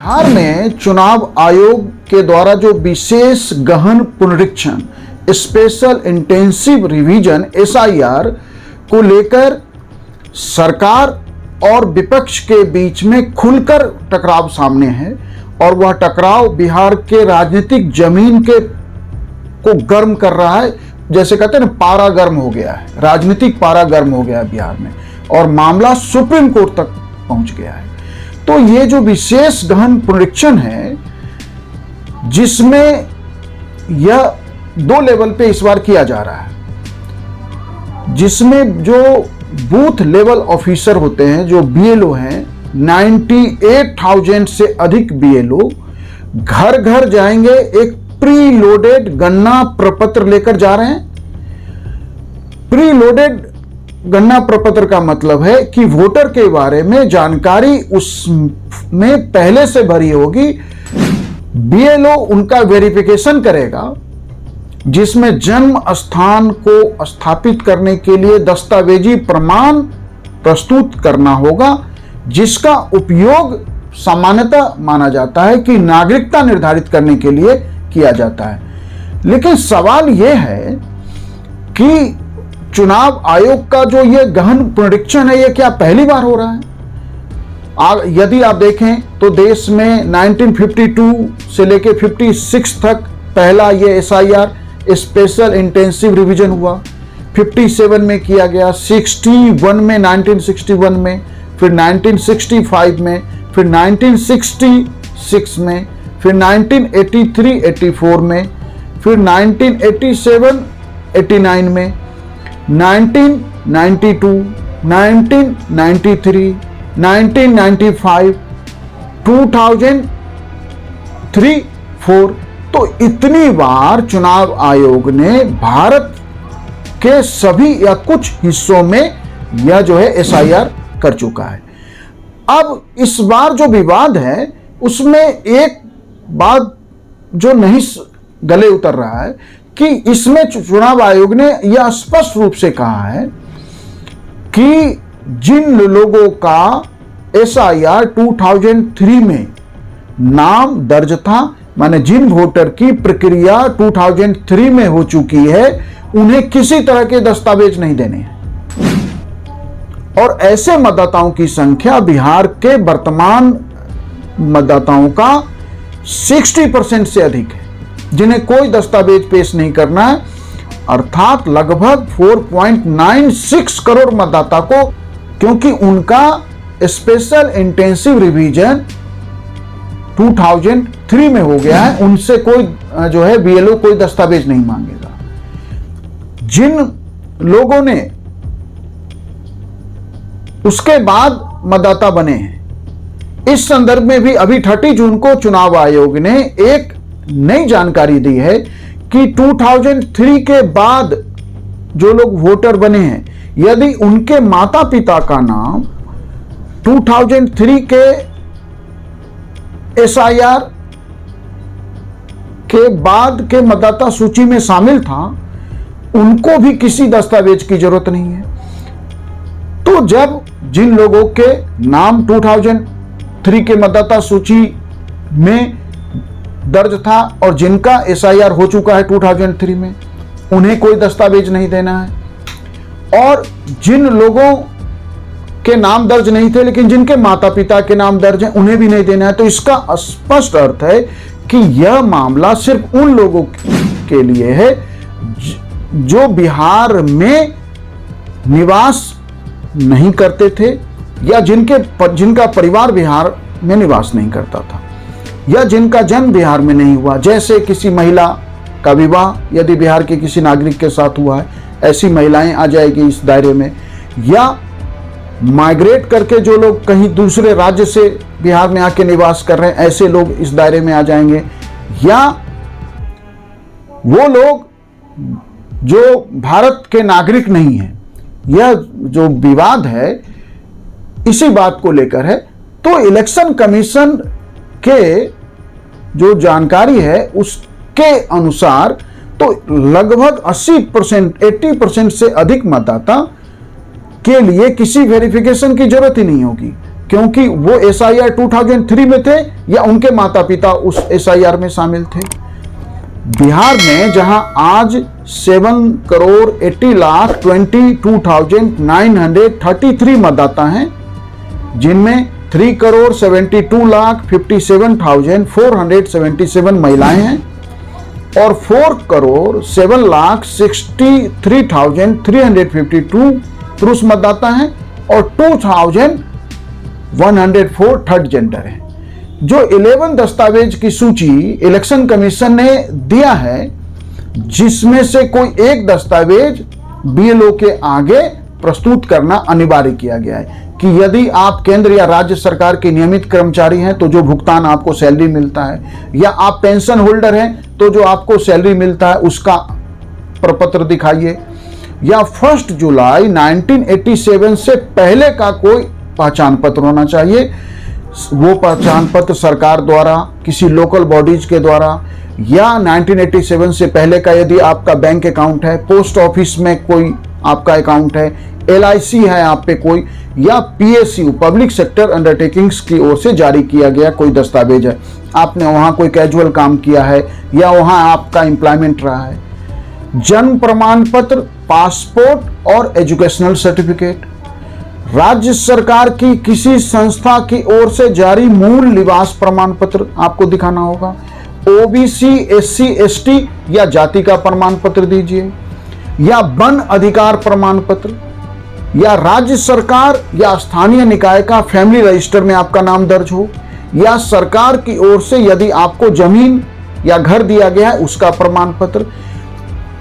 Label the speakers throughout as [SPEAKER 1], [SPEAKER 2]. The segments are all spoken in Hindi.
[SPEAKER 1] बिहार में चुनाव आयोग के द्वारा जो विशेष गहन पुनरीक्षण स्पेशल इंटेंसिव रिवीजन SIR को लेकर सरकार और विपक्ष के बीच में खुलकर टकराव सामने है और वह टकराव बिहार के राजनीतिक जमीन को गर्म कर रहा है। जैसे कहते हैं ना, पारा गर्म हो गया है, राजनीतिक पारा गर्म हो गया है बिहार में और मामला सुप्रीम कोर्ट तक पहुंच गया है। तो ये जो विशेष गहन पुनरीक्षण है, जिसमें यह 2 लेवल पे इस बार किया जा रहा है, जिसमें जो बूथ लेवल ऑफिसर होते हैं, जो BLO हैं, 98,000 से अधिक BLO घर घर जाएंगे, एक प्री लोडेड गणना प्रपत्र लेकर जा रहे हैं। प्री लोडेड गणना प्रपत्र का मतलब है कि वोटर के बारे में जानकारी उसमें पहले से भरी होगी। BLO उनका वेरिफिकेशन करेगा, जिसमें जन्म स्थान को स्थापित करने के लिए दस्तावेजी प्रमाण प्रस्तुत करना होगा, जिसका उपयोग सामान्यतः माना जाता है कि नागरिकता निर्धारित करने के लिए किया जाता है। लेकिन सवाल यह है कि चुनाव आयोग का जो यह गहन पुनरीक्षण है, यह क्या पहली बार हो रहा है? यदि आप देखें तो देश में 1952 से लेकर 56 तक पहला यह SIR स्पेशल इंटेंसिव रिवीजन हुआ, 57 में किया गया, 61 में, 1961 में, फिर 1965 में, फिर 1966 में, फिर 1983-84 में, फिर 1987-89 में, 1992, 1993, 1995, 2003-4। तो इतनी बार चुनाव आयोग ने भारत के सभी या कुछ हिस्सों में यह जो है SIR कर चुका है। अब इस बार जो विवाद है, उसमें एक बात जो नहीं गले उतर रहा है कि इसमें चुनाव आयोग ने यह स्पष्ट रूप से कहा है कि जिन लोगों का SIR 2003 में नाम दर्ज था, माने जिन वोटर की प्रक्रिया 2003 में हो चुकी है, उन्हें किसी तरह के दस्तावेज नहीं देने हैं। और ऐसे मतदाताओं की संख्या बिहार के वर्तमान मतदाताओं का 60% से अधिक है, जिन्हें कोई दस्तावेज पेश नहीं करना है। अर्थात लगभग 4.96 करोड़ मतदाता को, क्योंकि उनका स्पेशल इंटेंसिव रिवीजन 2003 में हो गया है, उनसे कोई जो है BLO कोई दस्तावेज नहीं मांगेगा। जिन लोगों ने उसके बाद मतदाता बने हैं, इस संदर्भ में भी अभी 30 जून को चुनाव आयोग ने एक नई जानकारी दी है कि 2003 के बाद जो लोग वोटर बने हैं, यदि उनके माता पिता का नाम 2003 के SIR के बाद के मतदाता सूची में शामिल था, उनको भी किसी दस्तावेज की जरूरत नहीं है। तो जब जिन लोगों के नाम 2003 के मतदाता सूची में दर्ज था और जिनका SIR हो चुका है 2003 में, उन्हें कोई दस्तावेज नहीं देना है। और जिन लोगों के नाम दर्ज नहीं थे लेकिन जिनके माता पिता के नाम दर्ज हैं, उन्हें भी नहीं देना है। तो इसका स्पष्ट अर्थ है कि यह मामला सिर्फ उन लोगों के लिए है जो बिहार में निवास नहीं करते थे या जिनका परिवार बिहार में निवास नहीं करता था या जिनका जन्म बिहार में नहीं हुआ। जैसे किसी महिला का विवाह यदि बिहार के किसी नागरिक के साथ हुआ है, ऐसी महिलाएं आ जाएगी इस दायरे में। या माइग्रेट करके जो लोग कहीं दूसरे राज्य से बिहार में आके निवास कर रहे हैं, ऐसे लोग इस दायरे में आ जाएंगे। या वो लोग जो भारत के नागरिक नहीं हैं। यह जो विवाद है इसी बात को लेकर है। तो इलेक्शन कमीशन के जो जानकारी है उसके अनुसार तो लगभग 80% से अधिक मतदाता के लिए किसी वेरिफिकेशन की जरूरत ही नहीं होगी। क्योंकि वो SIR 2003 में थे या उनके माता पिता उस SIR में शामिल थे। बिहार में जहां आज 7,80,22,933 मतदाता हैं, जिनमें 3,72,57,477 महिलाएं हैं और 4,07,63,352 पुरुष मतदाता हैं और 2,104 थर्ड जेंडर हैं। जो 11 दस्तावेज की सूची इलेक्शन कमीशन ने दिया है, जिसमें से कोई एक दस्तावेज BLO के आगे प्रस्तुत करना अनिवार्य किया गया है कि यदि आप केंद्र या राज्य सरकार के नियमित कर्मचारी हैं तो जो भुगतान आपको सैलरी मिलता है, या आप पेंशन होल्डर हैं तो जो आपको सैलरी मिलता है उसका प्रपत्र दिखाइए, या 1 जुलाई 1987 से पहले का कोई पहचान पत्र होना चाहिए। वो पहचान पत्र सरकार द्वारा, किसी लोकल बॉडीज के द्वारा, या 1987 से पहले का यदि आपका बैंक अकाउंट है, पोस्ट ऑफिस में कोई आपका अकाउंट है, LIC है आप पे कोई, या PSU पब्लिक सेक्टर अंडरटेकिंग्स की ओर से जारी किया गया कोई दस्तावेज है, आपने वहां कोई कैजुअल काम किया है या वहां आपका एम्प्लॉयमेंट रहा है, जन्म प्रमाण पत्र, पासपोर्ट और एजुकेशनल सर्टिफिकेट, राज्य सरकार की किसी संस्था की ओर से जारी मूल निवास प्रमाण पत्र आपको दिखाना होगा, OBC SC ST या जाति का प्रमाण पत्र दीजिए, या वन अधिकार प्रमाण पत्र, या राज्य सरकार या स्थानीय निकाय का फैमिली रजिस्टर में आपका नाम दर्ज हो, या सरकार की ओर से यदि आपको जमीन या घर दिया गया है उसका प्रमाण पत्र।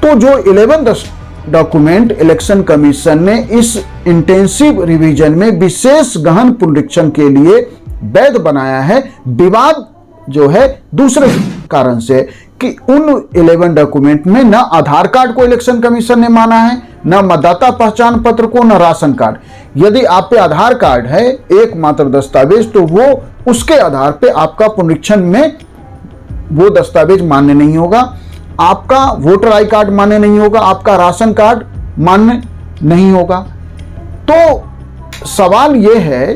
[SPEAKER 1] तो जो 11 डॉक्यूमेंट इलेक्शन कमीशन ने इस इंटेंसिव रिवीजन में विशेष गहन पुनरीक्षण के लिए वैध बनाया है, विवाद जो है दूसरे कारण से कि उन 11 डॉक्यूमेंट में न आधार कार्ड को इलेक्शन कमीशन ने माना है, न मतदाता पहचान पत्र को, न राशन कार्ड। यदि आप पे आधार कार्ड है एकमात्र दस्तावेज, तो वो उसके आधार पे आपका पुनरीक्षण में वो दस्तावेज मान्य नहीं होगा, आपका वोटर आई कार्ड मान्य नहीं होगा, आपका राशन कार्ड मान्य नहीं होगा। तो सवाल यह है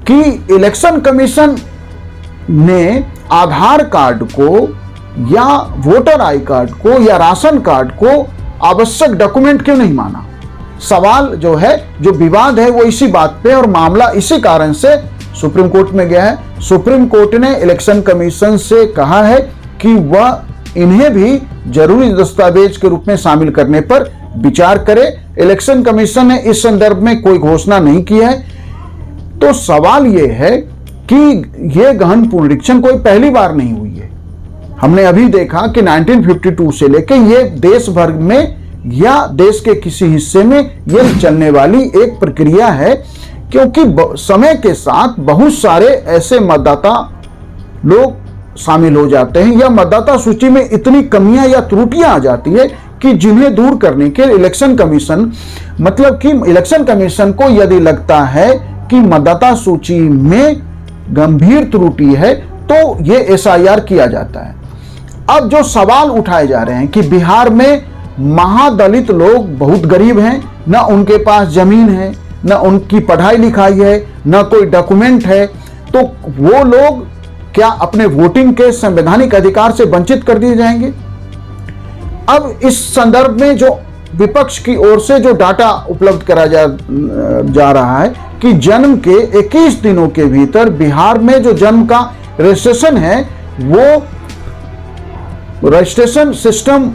[SPEAKER 1] कि इलेक्शन कमीशन ने आधार कार्ड को या वोटर आई कार्ड को या राशन कार्ड को आवश्यक डॉक्यूमेंट क्यों नहीं माना? सवाल जो है, जो विवाद है वो इसी बात पे, और मामला इसी कारण से सुप्रीम कोर्ट में गया है। सुप्रीम कोर्ट ने इलेक्शन कमीशन से कहा है कि वह इन्हें भी जरूरी दस्तावेज के रूप में शामिल करने पर विचार करे। इलेक्शन कमीशन ने इस संदर्भ में कोई घोषणा नहीं की है। तो सवाल यह है कि यह गहन पुनरीक्षण कोई पहली बार नहीं हुई है। हमने अभी देखा कि 1952 से लेकर ये देश भर में या देश के किसी हिस्से में यह चलने वाली एक प्रक्रिया है, क्योंकि समय के साथ बहुत सारे ऐसे मतदाता लोग शामिल हो जाते हैं या मतदाता सूची में इतनी कमियां या त्रुटियां आ जाती है कि जिन्हें दूर करने के इलेक्शन कमीशन, मतलब कि इलेक्शन कमीशन को यदि लगता है कि मतदाता सूची में गंभीर त्रुटि है तो ये SIR किया जाता है। अब जो सवाल उठाए जा रहे हैं कि बिहार में महादलित लोग बहुत गरीब हैं, न उनके पास जमीन है, न उनकी पढ़ाई लिखाई है, न कोई डॉक्यूमेंट है, तो वो लोग क्या अपने वोटिंग के संवैधानिक अधिकार से वंचित कर दिए जाएंगे? अब इस संदर्भ में जो विपक्ष की ओर से जो डाटा उपलब्ध करा जा रहा है कि जन्म के 21 दिनों के भीतर बिहार में जो जन्म का रजिस्ट्रेशन है, वो रजिस्ट्रेशन सिस्टम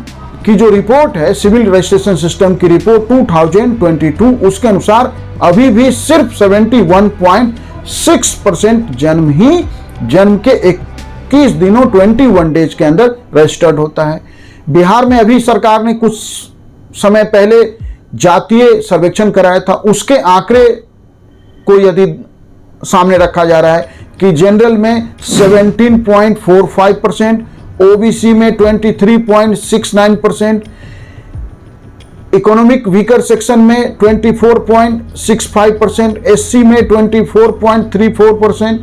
[SPEAKER 1] की जो रिपोर्ट है, सिविल रजिस्ट्रेशन सिस्टम की रिपोर्ट 2022, उसके अनुसार अभी भी सिर्फ 71.6% जन्म के 21 दिनों 21 डेज के अंदर रजिस्टर्ड होता है। बिहार में अभी सरकार ने कुछ समय पहले जातीय सर्वेक्षण कराया था, उसके आंकड़े को यदि सामने रखा जा रहा है कि जनरल में 17.45%, OBC में 23.69%, इकोनॉमिक वीकर सेक्शन में 24.65%, SC में 24.34%,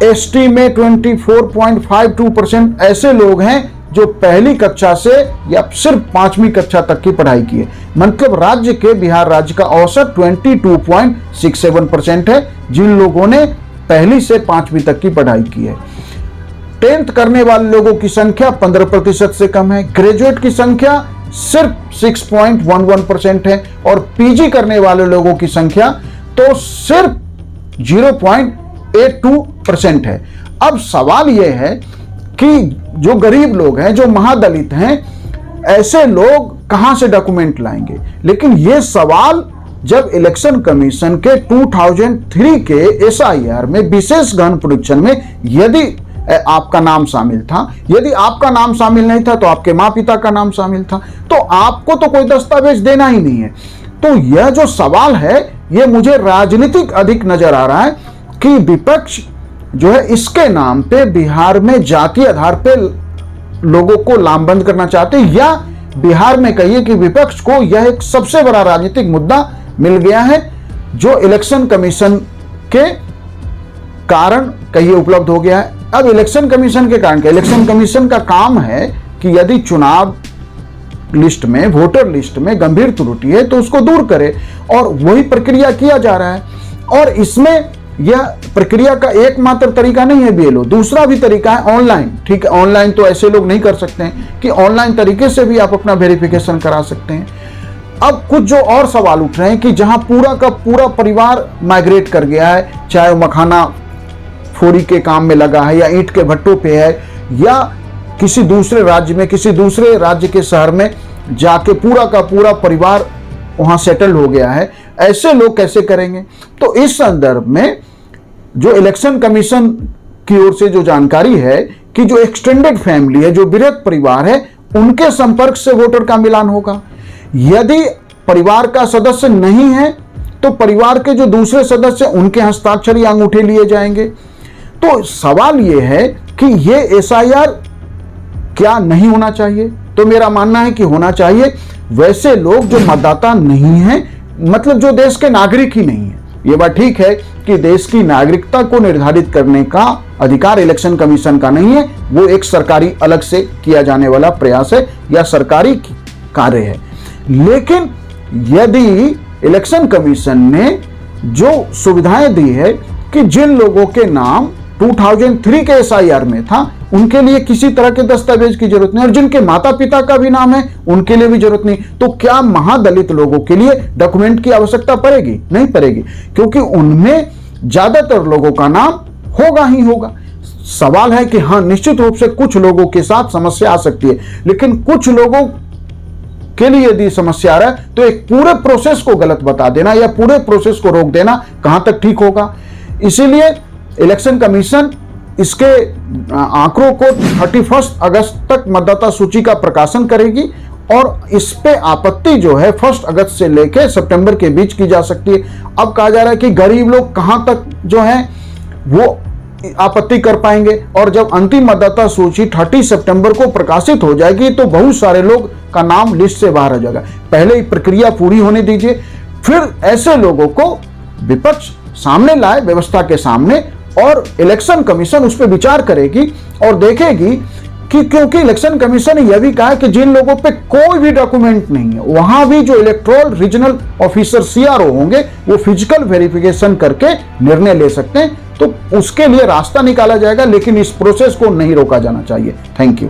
[SPEAKER 1] ST में 24.52% ऐसे लोग हैं जो पहली कक्षा से या सिर्फ 5वीं कक्षा तक की पढ़ाई की है। मतलब राज्य के बिहार राज्य का औसत 22.67% है जिन लोगों ने पहली से 5वीं तक की पढ़ाई की है। 10th करने वाले लोगों की संख्या 15% से कम है। ग्रेजुएट की संख्या सिर्फ 6.11% है और पीजी करने वाले लोगों की संख्या तो सिर्फ 0.82% है। अब सवाल यह है कि जो गरीब लोग हैं, जो महादलित हैं, ऐसे लोग कहां से डॉक्यूमेंट लाएंगे? लेकिन यह सवाल जब इलेक्शन कमीशन के 2003 के एसआईआर में विशेष गहन परीक्षण में यदि आपका नाम शामिल था, यदि आपका नाम शामिल नहीं था तो आपके माँ पिता का नाम शामिल था, तो आपको तो कोई दस्तावेज देना ही नहीं है। तो यह जो सवाल है यह मुझे राजनीतिक अधिक नजर आ रहा है कि विपक्ष जो है इसके नाम पे बिहार में जातीय आधार पे लोगों को लामबंद करना चाहते हैं, या बिहार में कहिए कि विपक्ष को यह एक सबसे बड़ा राजनीतिक मुद्दा मिल गया है जो इलेक्शन कमीशन के कारण कहिए उपलब्ध हो गया है। अब इलेक्शन कमीशन के कारण, इलेक्शन कमीशन का काम है कि यदि चुनाव लिस्ट में, वोटर लिस्ट में गंभीर त्रुटि है तो उसको दूर करे, और वही प्रक्रिया किया जा रहा है। और इसमें यह प्रक्रिया का एकमात्र तरीका नहीं है बीएलओ, दूसरा भी तरीका है ऑनलाइन। ठीक है, ऑनलाइन तो ऐसे लोग नहीं कर सकते हैं कि ऑनलाइन तरीके से भी आप अपना वेरिफिकेशन करा सकते हैं। अब कुछ जो और सवाल उठ रहे हैं कि जहां पूरा का पूरा परिवार माइग्रेट कर गया है, चाहे वो मखाना फोड़ी के काम में लगा है या ईंट के भट्टों पे है या किसी दूसरे राज्य में, किसी दूसरे राज्य के शहर में जाके पूरा का पूरा परिवार वहां सेटल हो गया है, ऐसे लोग कैसे करेंगे? तो इस संदर्भ में जो इलेक्शन कमीशन की ओर से जो जानकारी है कि जो एक्सटेंडेड फैमिली है, जो बृहत परिवार है, उनके संपर्क से वोटर का मिलान होगा। यदि परिवार का सदस्य नहीं है तो परिवार के जो दूसरे सदस्य उनके हस्ताक्षर या अंगूठे लिए जाएंगे। तो सवाल यह है कि यह एसआईआर क्या नहीं होना चाहिए? तो मेरा मानना है कि होना चाहिए। वैसे लोग जो मतदाता नहीं हैं, मतलब जो देश के नागरिक ही नहीं है, ये बात ठीक है कि देश की नागरिकता को निर्धारित करने का अधिकार इलेक्शन कमीशन का नहीं है, वो एक सरकारी अलग से किया जाने वाला प्रयास है या सरकारी कार्य है। लेकिन यदि इलेक्शन कमीशन ने जो सुविधाएं दी है कि जिन लोगों के नाम 2003 के एसआईआर में था उनके लिए किसी तरह के दस्तावेज की जरूरत नहीं, और जिनके माता पिता का भी नाम है उनके लिए भी जरूरत नहीं, तो क्या महादलित लोगों के लिए डॉक्यूमेंट की आवश्यकता पड़ेगी? नहीं पड़ेगी, क्योंकि उनमें ज्यादातर लोगों का नाम होगा ही होगा। सवाल है कि हाँ, निश्चित रूप से कुछ लोगों के साथ समस्या आ सकती है, लेकिन कुछ लोगों के लिए यदि समस्या आ रहा है तो एक पूरे प्रोसेस को गलत बता देना या पूरे प्रोसेस को रोक देना कहां तक ठीक होगा? इसीलिए इलेक्शन कमीशन इसके आंकड़ों को 31 अगस्त तक मतदाता सूची का प्रकाशन करेगी, और इस पे आपत्ति जो है 1 अगस्त से लेकर सितंबर के बीच की जा सकती है। अब कहा जा रहा है कि गरीब लोग कहां तक जो है वो आपत्ति कर पाएंगे, और जब अंतिम मतदाता सूची 30 सितंबर को प्रकाशित हो जाएगी तो बहुत सारे लोग का नाम लिस्ट से बाहर हो जाएगा। पहले ही प्रक्रिया पूरी होने दीजिए, फिर ऐसे लोगों को विपक्ष सामने लाए व्यवस्था के सामने, और इलेक्शन कमीशन उस पर विचार करेगी और देखेगी कि क्योंकि इलेक्शन कमीशन ने यह भी कहा है कि जिन लोगों पे कोई भी डॉक्यूमेंट नहीं है वहां भी जो इलेक्टोरल रीजनल ऑफिसर सीआरओ होंगे वो फिजिकल वेरिफिकेशन करके निर्णय ले सकते हैं। तो उसके लिए रास्ता निकाला जाएगा, लेकिन इस प्रोसेस को नहीं रोका जाना चाहिए। Thank you.